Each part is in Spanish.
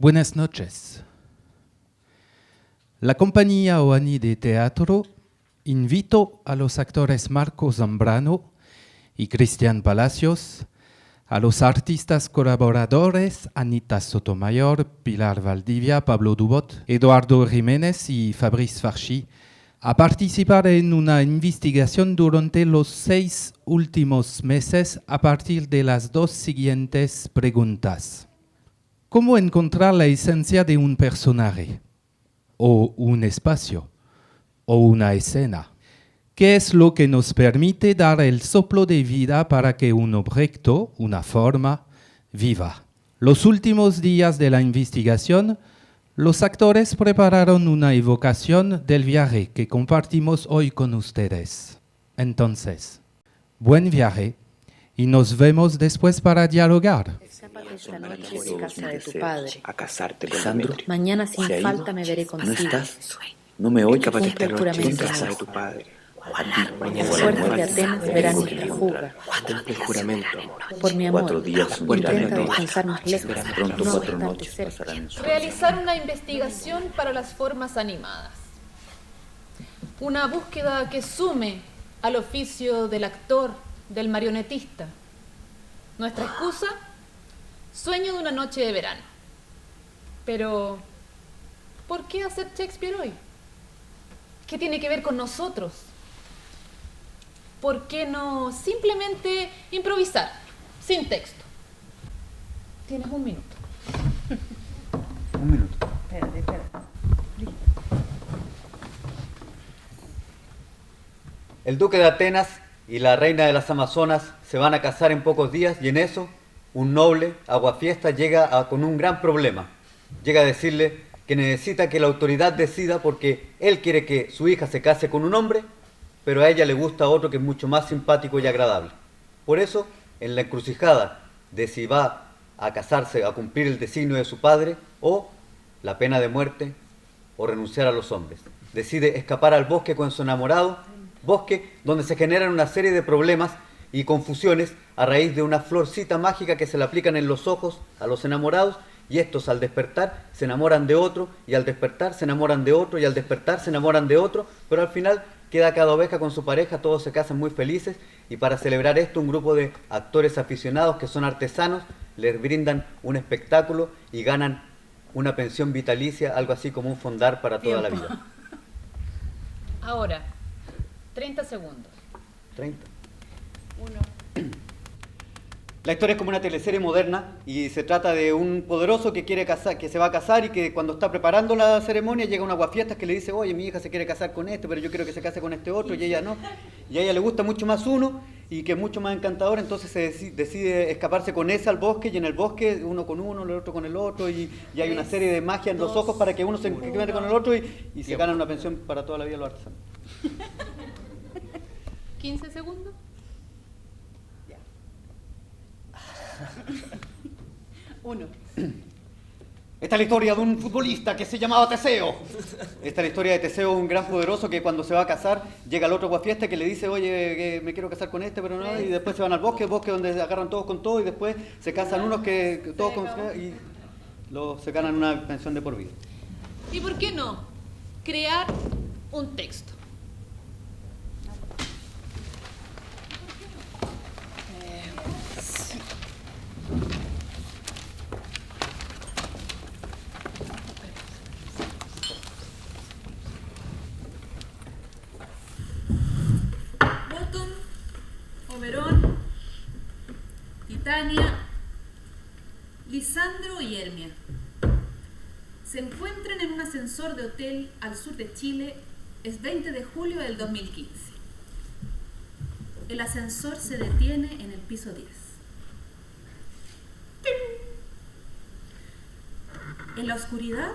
Buenas noches. La compañía Oani de Teatro invitó a los actores Marco Zambrano y Cristian Palacios, a los artistas colaboradores Anita Sotomayor, Pilar Valdivia, Pablo Dubot, Eduardo Jiménez y Fabrice Farchi, a participar en una investigación durante los 6 últimos meses a partir de las 2 siguientes preguntas. ¿Cómo encontrar la esencia de un personaje? ¿O un espacio? ¿O una escena? ¿Qué es lo que nos permite dar el soplo de vida para que un objeto, una forma, viva? Los últimos días de la investigación, los actores prepararon una evocación del viaje que compartimos hoy con ustedes. Entonces, buen viaje y nos vemos después para dialogar. Esta noche en casa de tu padre. A casarte, Lisandro. Mañana sin ¿Se ha falta ido? me veré contigo. ¿No estás? No me oyes. Cumple Esta el noche en juramento. casa de tu padre. Las fuerzas de Atenas verán esta fuga. Cumple el juramento. Por mi amor, 4 días, un intenta verano. descansar más lejos. Pronto no 4 bastante noches cerca. pasarán en su Realizar una investigación para las formas animadas. Una búsqueda que sume al oficio del actor, del marionetista. Nuestra excusa, sueño de una noche de verano. Pero, ¿por qué hacer Shakespeare hoy? ¿Qué tiene que ver con nosotros? ¿Por qué no simplemente improvisar, sin texto? Tienes 1 minuto. Un minuto. Espérate. El duque de Atenas y la reina de las Amazonas se van a casar en pocos días y en eso un noble aguafiestas llega con un gran problema. Llega a decirle que necesita que la autoridad decida porque él quiere que su hija se case con un hombre, pero a ella le gusta otro que es mucho más simpático y agradable. Por eso, en la encrucijada de si va a casarse, a cumplir el designio de su padre, o la pena de muerte, o renunciar a los hombres. Decide escapar al bosque con su enamorado, bosque donde se generan una serie de problemas y confusiones a raíz de una florcita mágica que se le aplican en los ojos a los enamorados, y estos al despertar se enamoran de otro, y al despertar se enamoran de otro, y al despertar se enamoran de otro, pero al final queda cada oveja con su pareja, todos se casan muy felices, y para celebrar esto un grupo de actores aficionados que son artesanos les brindan un espectáculo y ganan una pensión vitalicia, algo así como un fondar para toda la vida. Ahora, 30 segundos. 30. La historia es como una teleserie moderna y se trata de un poderoso que quiere casar, que se va a casar y que cuando está preparando la ceremonia llega un aguafiestas que le dice, oye, mi hija se quiere casar con este, pero yo quiero que se case con este otro, y ella no. Y a ella le gusta mucho más uno y que es mucho más encantador, entonces se decide escaparse con ese al bosque, y en el bosque uno con uno, el otro con el otro, y hay una serie de magia en los ojos para que uno se encuentre con el otro y se ganan una pensión para toda la vida los artesanos. 15 segundos. 1. Esta es la historia de un futbolista que se llamaba Teseo. Esta es la historia de Teseo, un gran poderoso que cuando se va a casar llega al otro aguafiestas que le dice, oye, que me quiero casar con este, pero no, y después se van al bosque donde se agarran todos con todo, y después se casan unos que todos con y se ganan una pensión de por vida. ¿Y por qué no crear un texto? Botón, Oberón, Titania, Lisandro y Hermia se encuentran en un ascensor de hotel al sur de Chile. Es 20 de julio del 2015. El ascensor se detiene en el piso 10. En la oscuridad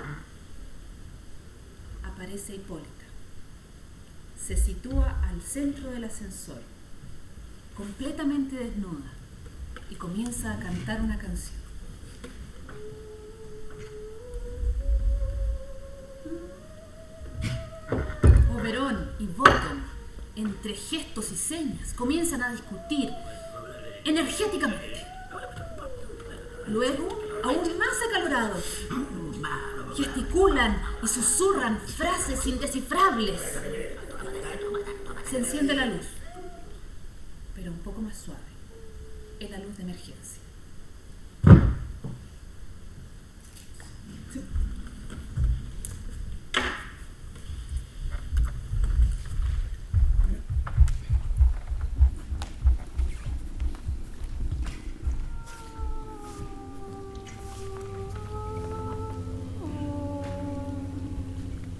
aparece Hipólita. Se sitúa al centro del ascensor, completamente desnuda, y comienza a cantar una canción. Oberón y Bottom, entre gestos y señas, comienzan a discutir energéticamente. Luego, aún más acalorados, colorados. Gesticulan y susurran frases indescifrables. Se enciende la luz, pero un poco más suave. Es la luz de emergencia.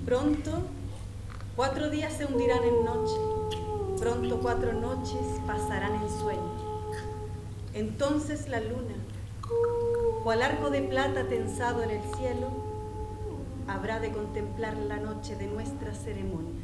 Pronto, 4 días se hundirán en noche. Pronto 4 noches pasarán en sueño. Entonces la luna, cual arco de plata tensado en el cielo, habrá de contemplar la noche de nuestra ceremonia.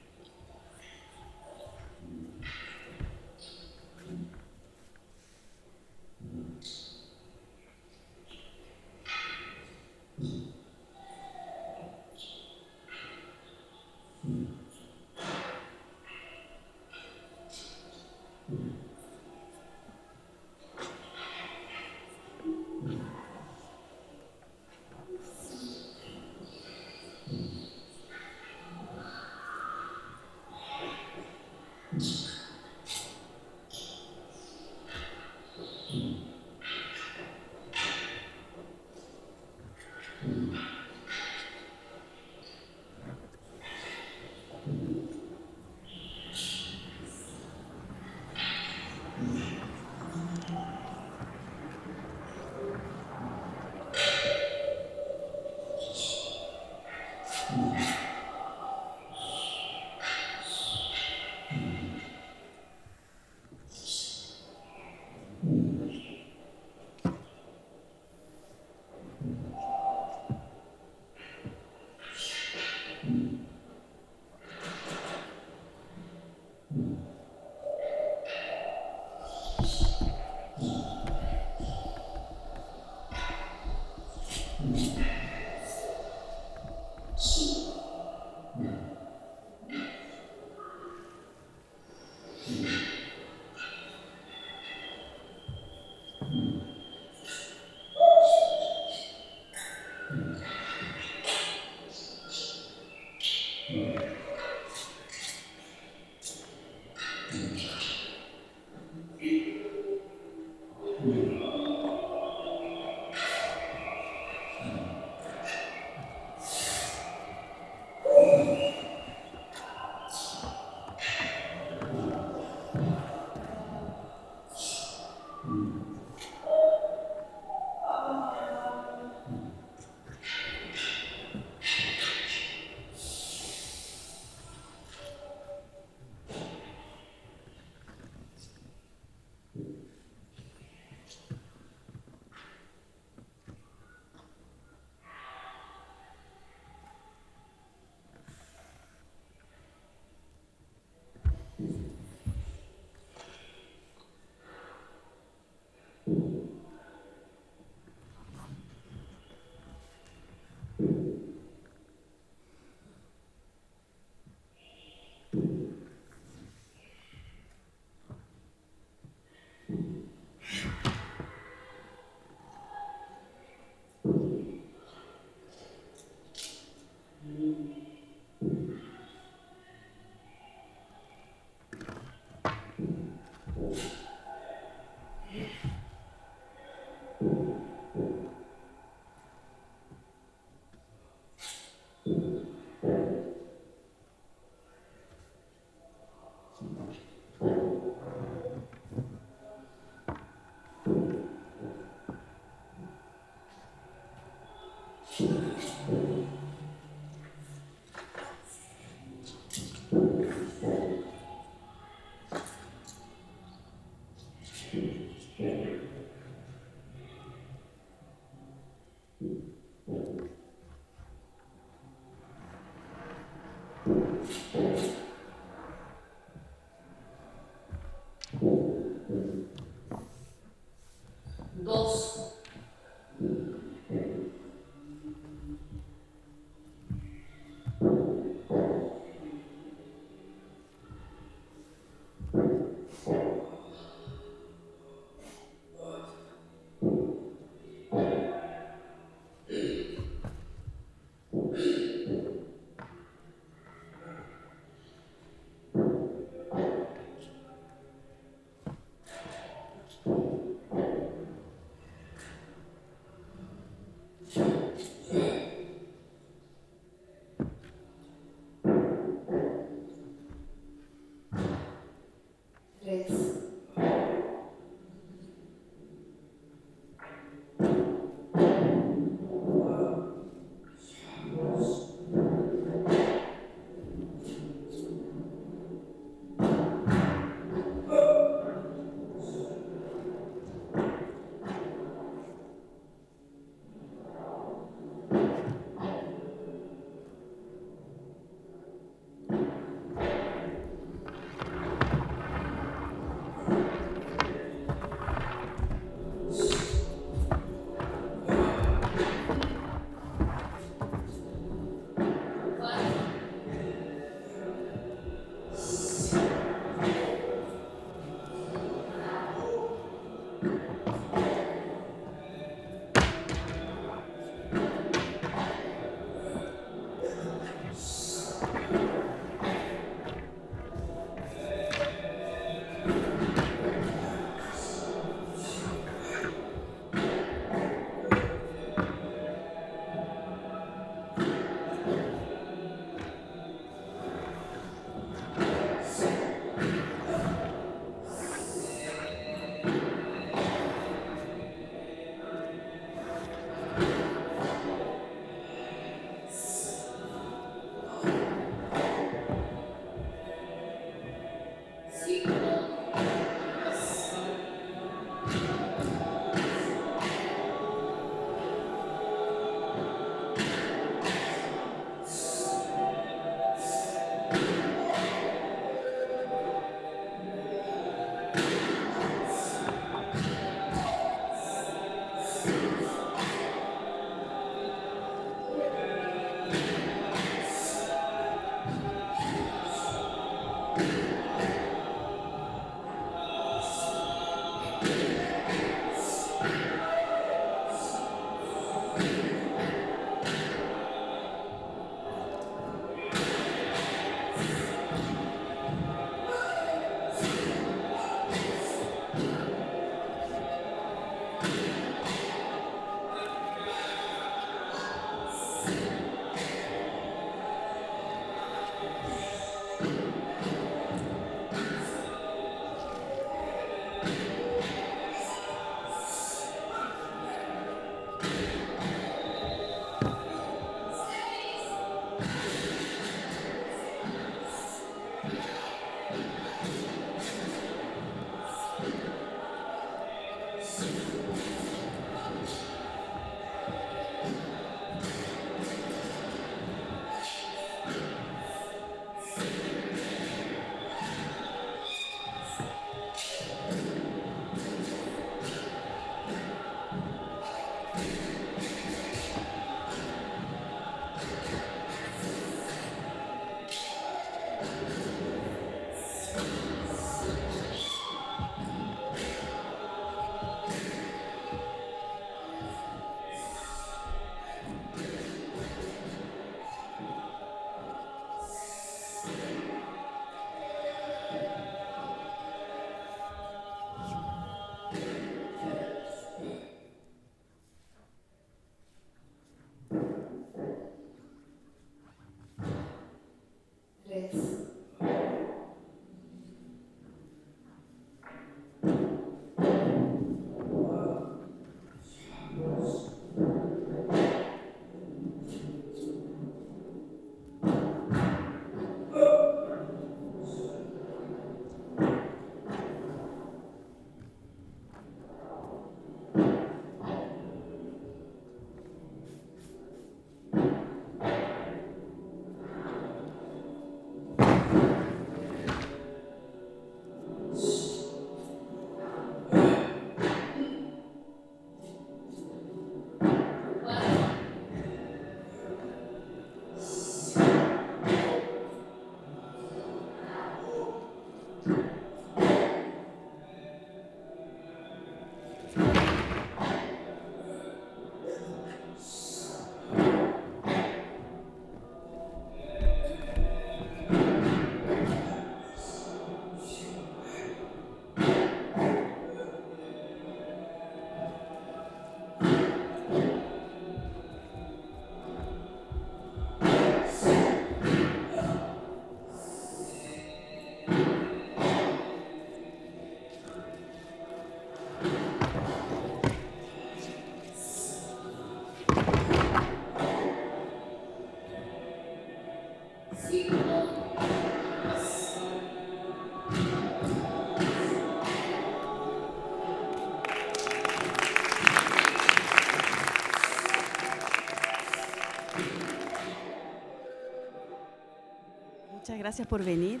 Muchas gracias por venir.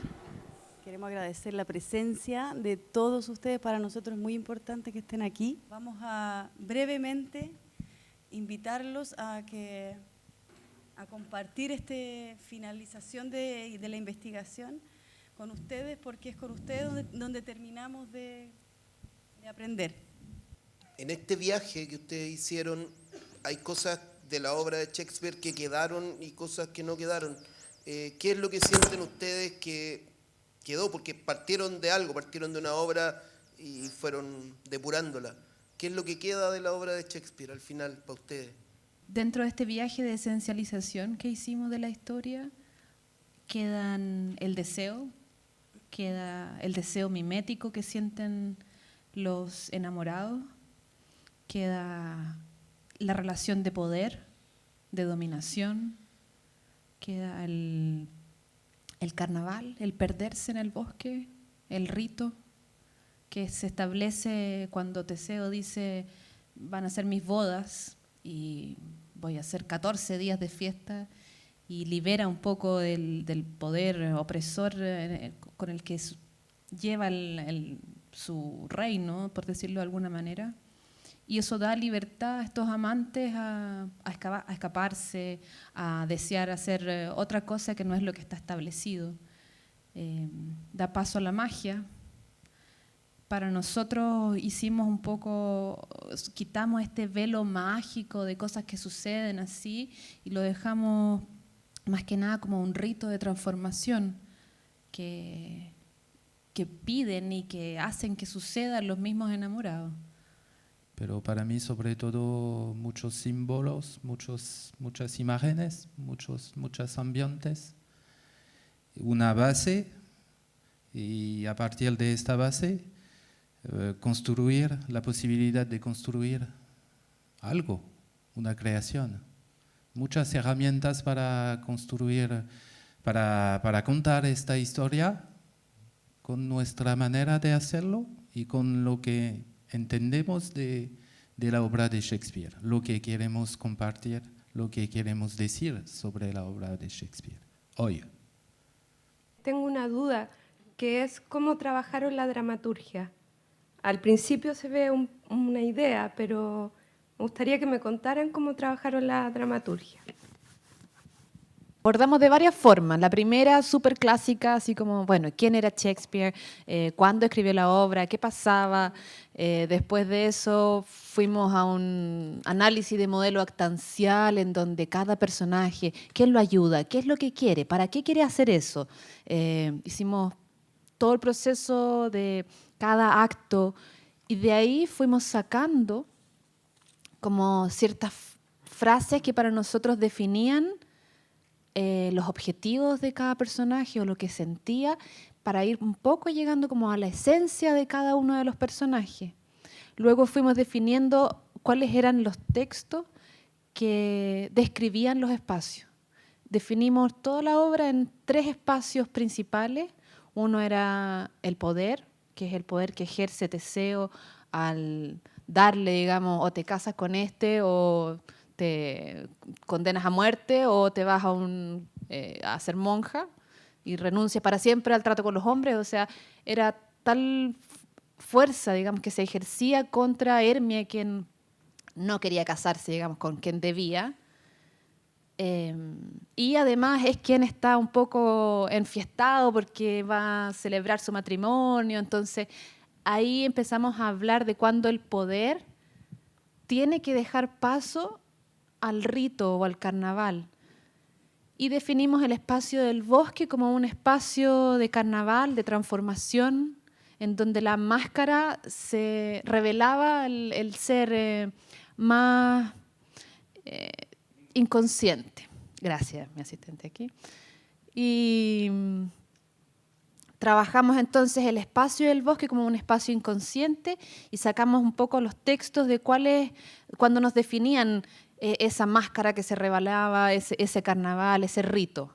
Queremos agradecer la presencia de todos ustedes. Para nosotros es muy importante que estén aquí. Vamos a brevemente invitarlos a compartir esta finalización de la investigación con ustedes, porque es con ustedes donde terminamos de aprender. En este viaje que ustedes hicieron, hay cosas de la obra de Shakespeare que quedaron y cosas que no quedaron. ¿Qué es lo que sienten ustedes que quedó? Porque partieron de algo, partieron de una obra y fueron depurándola. ¿Qué es lo que queda de la obra de Shakespeare al final para ustedes? Dentro de este viaje de esencialización que hicimos de la historia, quedan el deseo, queda el deseo mimético que sienten los enamorados, queda la relación de poder, de dominación, queda el carnaval, el perderse en el bosque, el rito que se establece cuando Teseo dice van a ser mis bodas y voy a hacer 14 días de fiesta, y libera un poco del poder opresor con el que lleva su reino, por decirlo de alguna manera. Y eso da libertad a estos amantes a escaparse, a desear hacer otra cosa que no es lo que está establecido. Da paso a la magia. Para nosotros hicimos un poco, quitamos este velo mágico de cosas que suceden así y lo dejamos más que nada como un rito de transformación que piden y que hacen que sucedan los mismos enamorados. Pero para mí, sobre todo, muchos símbolos, muchas imágenes, muchos ambientes, una base, y a partir de esta base, construir la posibilidad de construir algo, una creación. Muchas herramientas para construir, para contar esta historia con nuestra manera de hacerlo y con lo que entendemos de la obra de Shakespeare, lo que queremos compartir, lo que queremos decir sobre la obra de Shakespeare hoy. Tengo una duda, que es cómo trabajaron la dramaturgia. Al principio se ve una idea, pero me gustaría que me contaran cómo trabajaron la dramaturgia. Abordamos de varias formas. La primera, súper clásica, así como, bueno, ¿quién era Shakespeare? ¿Cuándo escribió la obra? ¿Qué pasaba? Después de eso fuimos a un análisis de modelo actancial en donde cada personaje, ¿quién lo ayuda? ¿Qué es lo que quiere? ¿Para qué quiere hacer eso? Hicimos todo el proceso de cada acto y de ahí fuimos sacando como ciertas frases que para nosotros definían los objetivos de cada personaje o lo que sentía, para ir un poco llegando como a la esencia de cada uno de los personajes. Luego fuimos definiendo cuáles eran los textos que describían los espacios. Definimos toda la obra en 3 espacios principales. Uno era el poder, que es el poder que ejerce Teseo al darle, digamos, o te casas con este o te condenas a muerte o te vas a ser monja y renuncias para siempre al trato con los hombres. O sea, era tal fuerza, digamos, que se ejercía contra Hermia, quien no quería casarse, digamos, con quien debía. Y además es quien está un poco enfiestado porque va a celebrar su matrimonio. Entonces ahí empezamos a hablar de cuando el poder tiene que dejar paso al rito o al carnaval. Y definimos el espacio del bosque como un espacio de carnaval, de transformación, en donde la máscara se revelaba el ser más inconsciente. Gracias, mi asistente aquí. Y trabajamos entonces el espacio del bosque como un espacio inconsciente y sacamos un poco los textos de cuando nos definían esa máscara que se revelaba, ese carnaval, ese rito.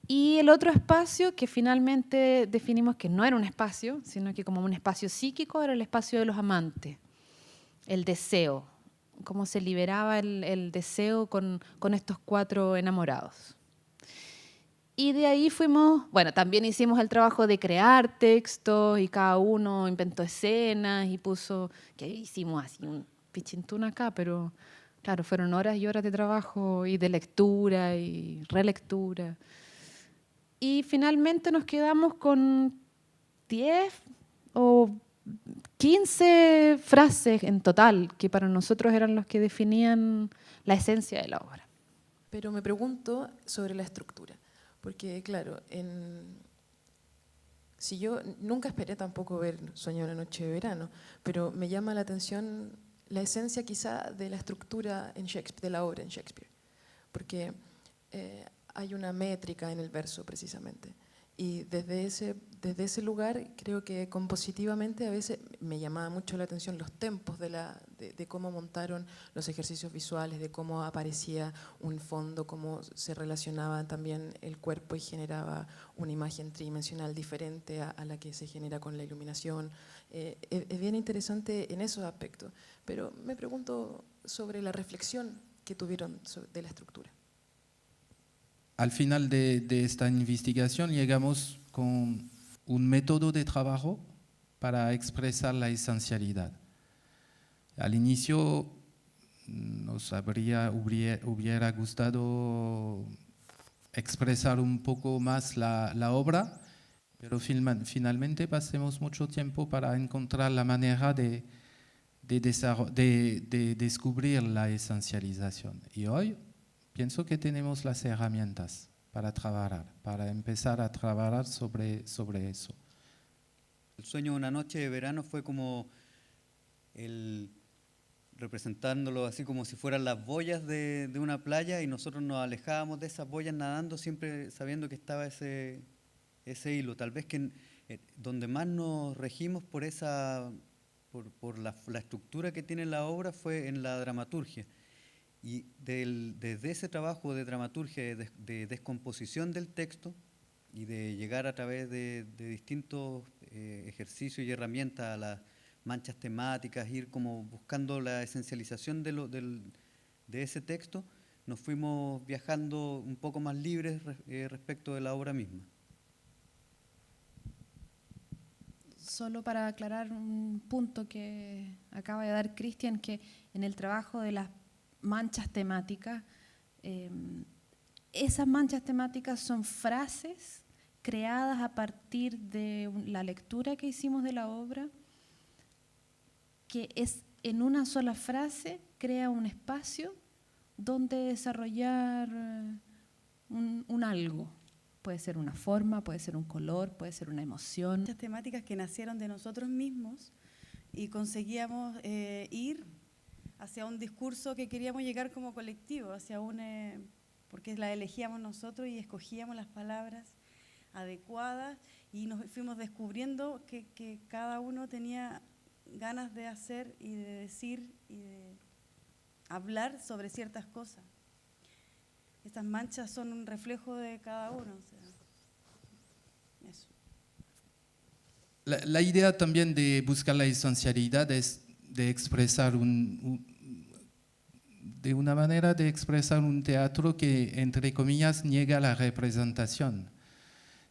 Y el otro espacio que finalmente definimos que no era un espacio, sino que como un espacio psíquico, era el espacio de los amantes, el deseo, cómo se liberaba el deseo con estos 4 enamorados. Y de ahí también hicimos el trabajo de crear textos y cada uno inventó escenas y puso, que hicimos así un pichintún acá, pero claro, fueron horas y horas de trabajo y de lectura y relectura. Y finalmente nos quedamos con 10 o 15 frases en total, que para nosotros eran los que definían la esencia de la obra. Pero me pregunto sobre la estructura, porque claro, si yo nunca esperé tampoco ver Sueño de una noche de verano, pero me llama la atención la esencia quizá de la estructura en Shakespeare, de la obra en Shakespeare, porque hay una métrica en el verso precisamente. Y desde ese lugar creo que compositivamente a veces me llamaba mucho la atención los tempos de cómo montaron los ejercicios visuales, de cómo aparecía un fondo, cómo se relacionaba también el cuerpo y generaba una imagen tridimensional diferente a la que se genera con la iluminación. Es bien interesante en esos aspectos, pero me pregunto sobre la reflexión que tuvieron de la estructura. Al final de esta investigación llegamos con un método de trabajo para expresar la esencialidad. Al inicio nos hubiera gustado expresar un poco más la obra, pero finalmente pasamos mucho tiempo para encontrar la manera de descubrir la esencialización. Y hoy pienso que tenemos las herramientas para trabajar, para empezar a trabajar sobre eso. El Sueño de una noche de verano fue como representándolo así como si fueran las boyas de una playa, y nosotros nos alejábamos de esas boyas nadando, siempre sabiendo que estaba ese hilo. Tal vez que donde más nos regimos por la estructura que tiene la obra fue en la dramaturgia. Y desde ese trabajo de dramaturgia, de descomposición del texto y de llegar a través de distintos ejercicios y herramientas a las manchas temáticas, ir como buscando la esencialización de ese texto, nos fuimos viajando un poco más libres respecto de la obra misma. Solo para aclarar un punto que acaba de dar Cristian, que en el trabajo de las manchas temáticas, esas manchas temáticas son frases creadas a partir de la lectura que hicimos de la obra, que es en una sola frase crea un espacio donde desarrollar un algo. Puede ser una forma, puede ser un color, puede ser una emoción. Muchas temáticas que nacieron de nosotros mismos y conseguíamos ir hacia un discurso que queríamos llegar como colectivo, porque la elegíamos nosotros y escogíamos las palabras adecuadas y nos fuimos descubriendo que cada uno tenía ganas de hacer y de decir y de hablar sobre ciertas cosas. Estas manchas son un reflejo de cada uno. Eso. La idea también de buscar la esencialidad es de expresar de una manera de expresar un teatro que, entre comillas, niega la representación.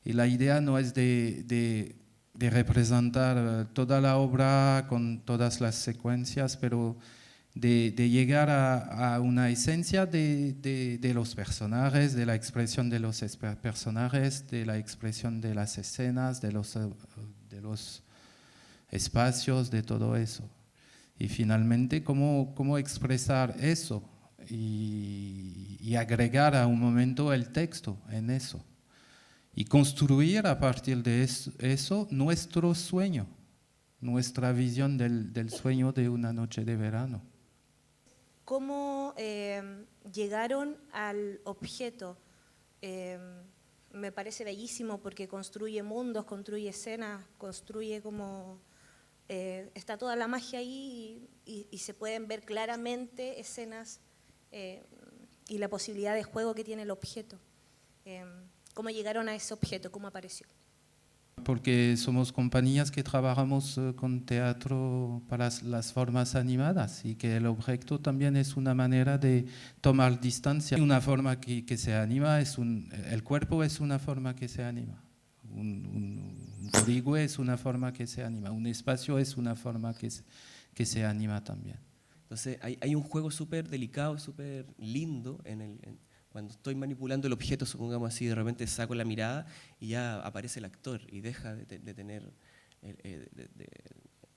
Y la idea no es de representar toda la obra con todas las secuencias, pero de llegar a una esencia de los personajes, de la expresión de los personajes, de la expresión de las escenas, de los espacios, de todo eso. Y finalmente, cómo expresar eso y agregar a un momento el texto en eso. Y construir a partir de eso nuestro sueño, nuestra visión del sueño de una noche de verano. ¿Cómo llegaron al objeto? Me parece bellísimo porque construye mundos, construye escenas, construye como... está toda la magia ahí y se pueden ver claramente escenas y la posibilidad de juego que tiene el objeto. ¿Cómo llegaron a ese objeto? ¿Cómo apareció? Porque somos compañías que trabajamos con teatro para las formas animadas y que el objeto también es una manera de tomar distancia. Una forma que se anima, el cuerpo es una forma que se anima. Un coligüe es una forma que se anima. Un espacio es una forma que se anima también. Entonces hay un juego súper delicado, súper lindo cuando estoy manipulando el objeto, supongamos así, de repente saco la mirada y ya aparece el actor y deja de tener,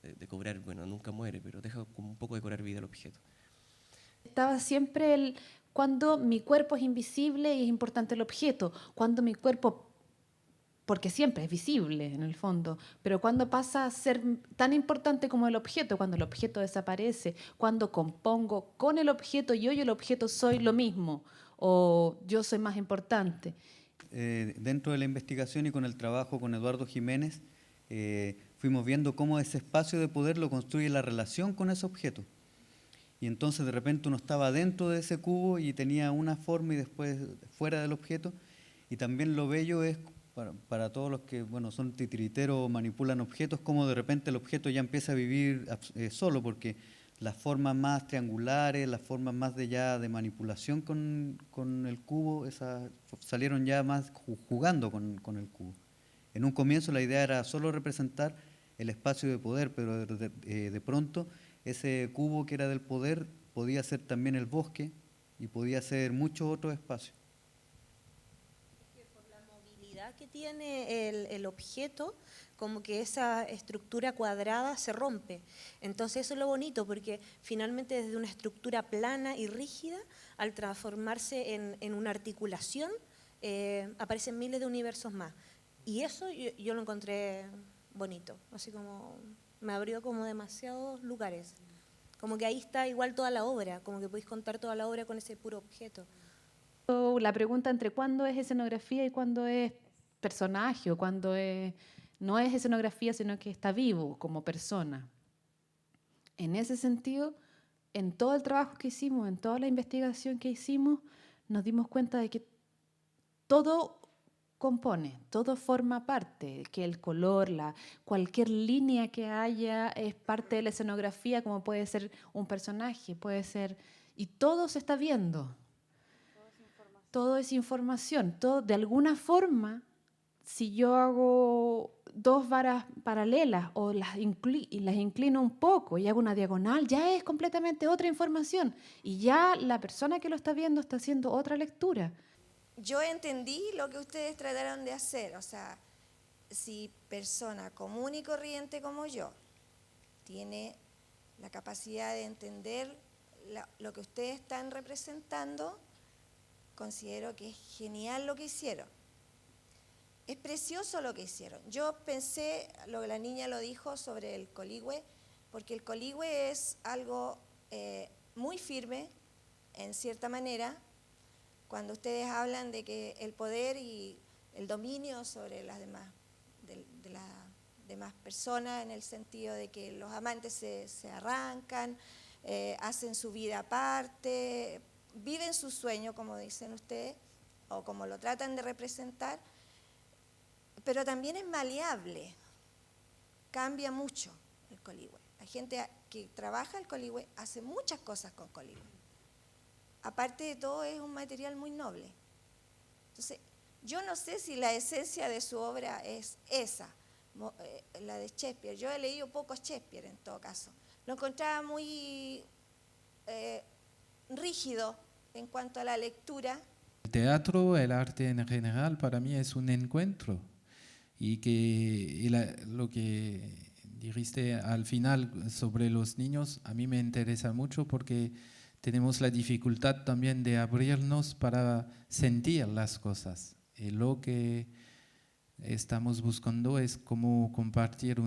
de cobrar, bueno, nunca muere, pero deja como un poco de cobrar vida al objeto. Estaba siempre cuando mi cuerpo es invisible y es importante el objeto, cuando mi cuerpo, porque siempre es visible en el fondo, pero cuando pasa a ser tan importante como el objeto, cuando el objeto desaparece, cuando compongo con el objeto, yo y el objeto soy lo mismo, o yo soy más importante. Dentro de la investigación y con el trabajo con Eduardo Jiménez, fuimos viendo cómo ese espacio de poder lo construye la relación con ese objeto. Y entonces de repente uno estaba dentro de ese cubo y tenía una forma y después fuera del objeto. Y también lo bello es, para todos los que son titiriteros o manipulan objetos, como de repente el objeto ya empieza a vivir solo, porque las formas más triangulares, las formas más de manipulación con el cubo, esas salieron ya más jugando con el cubo. En un comienzo la idea era solo representar el espacio de poder, pero de pronto ese cubo que era del poder podía ser también el bosque y podía ser muchos otros espacios. Por la movilidad que tiene el objeto, como que esa estructura cuadrada se rompe. Entonces eso es lo bonito, porque finalmente desde una estructura plana y rígida, al transformarse en una articulación, aparecen miles de universos más. Y eso yo lo encontré bonito, así como me abrió como demasiados lugares. Como que ahí está igual toda la obra, como que podéis contar toda la obra con ese puro objeto. La pregunta entre cuándo es escenografía y cuándo es personaje, o cuándo no es escenografía, sino que está vivo como persona. En ese sentido, en todo el trabajo que hicimos, en toda la investigación que hicimos, nos dimos cuenta de que todo compone, todo forma parte, que el color, cualquier línea que haya es parte de la escenografía, como puede ser un personaje, puede ser, y todo se está viendo. Todo es información, todo, de alguna forma, si yo hago dos varas paralelas o las inclino un poco y hago una diagonal, ya es completamente otra información y ya la persona que lo está viendo está haciendo otra lectura. Yo entendí lo que ustedes trataron de hacer, o sea, si persona común y corriente como yo tiene la capacidad de entender lo que ustedes están representando, considero que es genial lo que hicieron. Es precioso lo que hicieron. Yo pensé, lo que la niña lo dijo sobre el coligüe, porque el coligüe es algo muy firme, en cierta manera, cuando ustedes hablan de que el poder y el dominio sobre las demás, de las demás personas, en el sentido de que los amantes se arrancan, hacen su vida aparte, viven su sueño, como dicen ustedes, o como lo tratan de representar, pero también es maleable, cambia mucho el coligüe. La gente que trabaja el coligüe hace muchas cosas con coligüe. Aparte de todo, es un material muy noble. Entonces, yo no sé si la esencia de su obra es esa, la de Shakespeare. Yo he leído poco Shakespeare en todo caso. Lo encontraba muy rígido en cuanto a la lectura. El teatro, el arte en general, para mí es un encuentro. Y lo que dijiste al final sobre los niños, a mí me interesa mucho porque tenemos la dificultad también de abrirnos para sentir las cosas. Y lo que estamos buscando es cómo compartir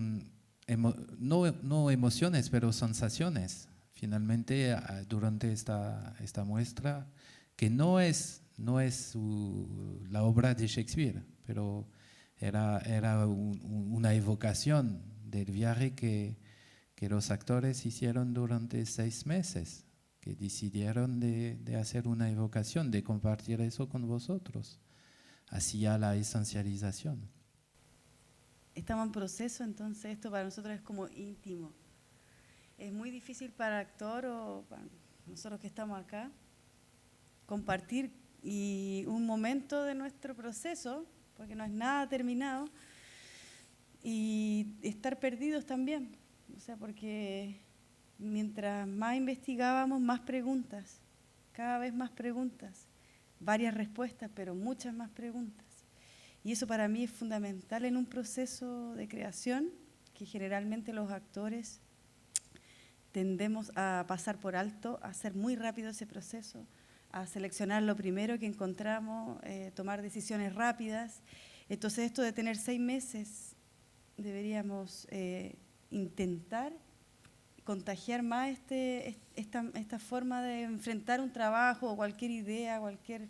no emociones, pero sensaciones. Finalmente, durante esta muestra, que no es la obra de Shakespeare, pero era una evocación del viaje que los actores hicieron durante 6 meses, que decidieron de hacer una evocación, de compartir eso con vosotros, hacia la esencialización. Estamos en proceso, entonces esto para nosotros es como íntimo. Es muy difícil para el actor o para nosotros que estamos acá compartir y un momento de nuestro proceso, porque no es nada terminado, y estar perdidos también. O sea, porque mientras más investigábamos, más preguntas, cada vez más preguntas, varias respuestas, pero muchas más preguntas. Y eso para mí es fundamental en un proceso de creación, que generalmente los actores tendemos a pasar por alto, a hacer muy rápido ese proceso, a seleccionar lo primero que encontramos, tomar decisiones rápidas. Entonces esto de tener 6 meses, deberíamos intentar contagiar más esta forma de enfrentar un trabajo o cualquier idea, cualquier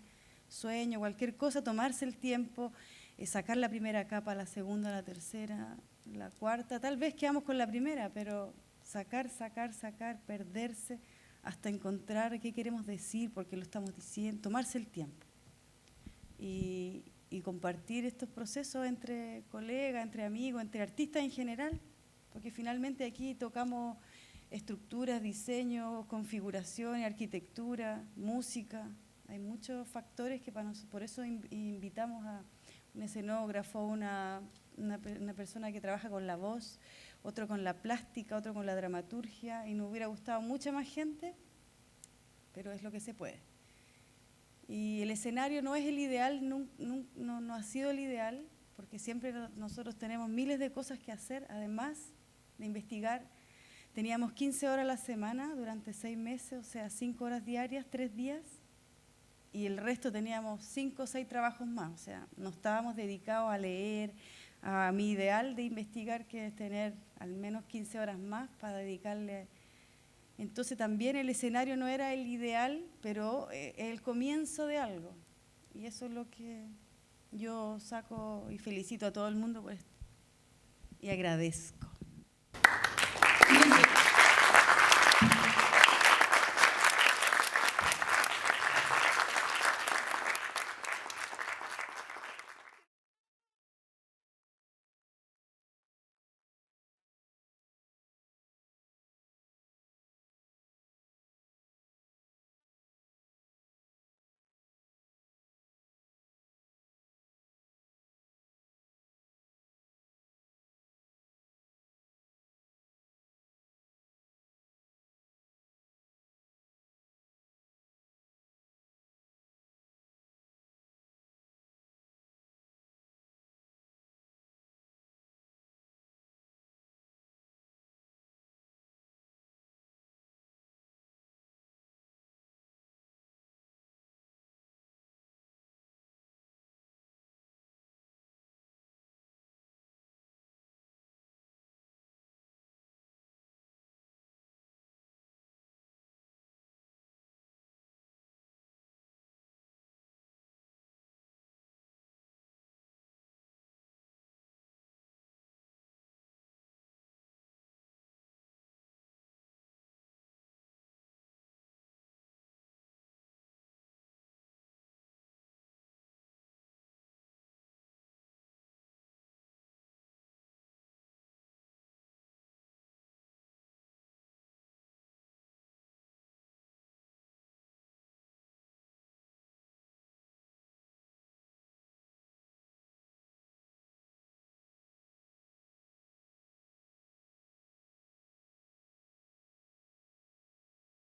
sueño, cualquier cosa, tomarse el tiempo, sacar la primera capa, la segunda, la tercera, la cuarta. Tal vez quedamos con la primera, pero sacar, perderse hasta encontrar qué queremos decir, por qué lo estamos diciendo, tomarse el tiempo y compartir estos procesos entre colegas, entre amigos, entre artistas en general, porque finalmente aquí tocamos estructuras, diseños, configuraciones, arquitectura, música. Hay muchos factores que por eso invitamos a un escenógrafo, una persona que trabaja con la voz, otro con la plástica, otro con la dramaturgia, y nos hubiera gustado mucha más gente, pero es lo que se puede. Y el escenario no es el ideal, no ha sido el ideal, porque siempre nosotros tenemos miles de cosas que hacer, además de investigar. Teníamos 15 horas a la semana durante 6 meses, o sea, 5 horas diarias, 3 días, y el resto teníamos 5 o 6 trabajos más, o sea, no estábamos dedicados a leer, a mi ideal de investigar, que es tener al menos 15 horas más para dedicarle. Entonces también el escenario no era el ideal, pero el comienzo de algo. Y eso es lo que yo saco y felicito a todo el mundo por esto. Y agradezco.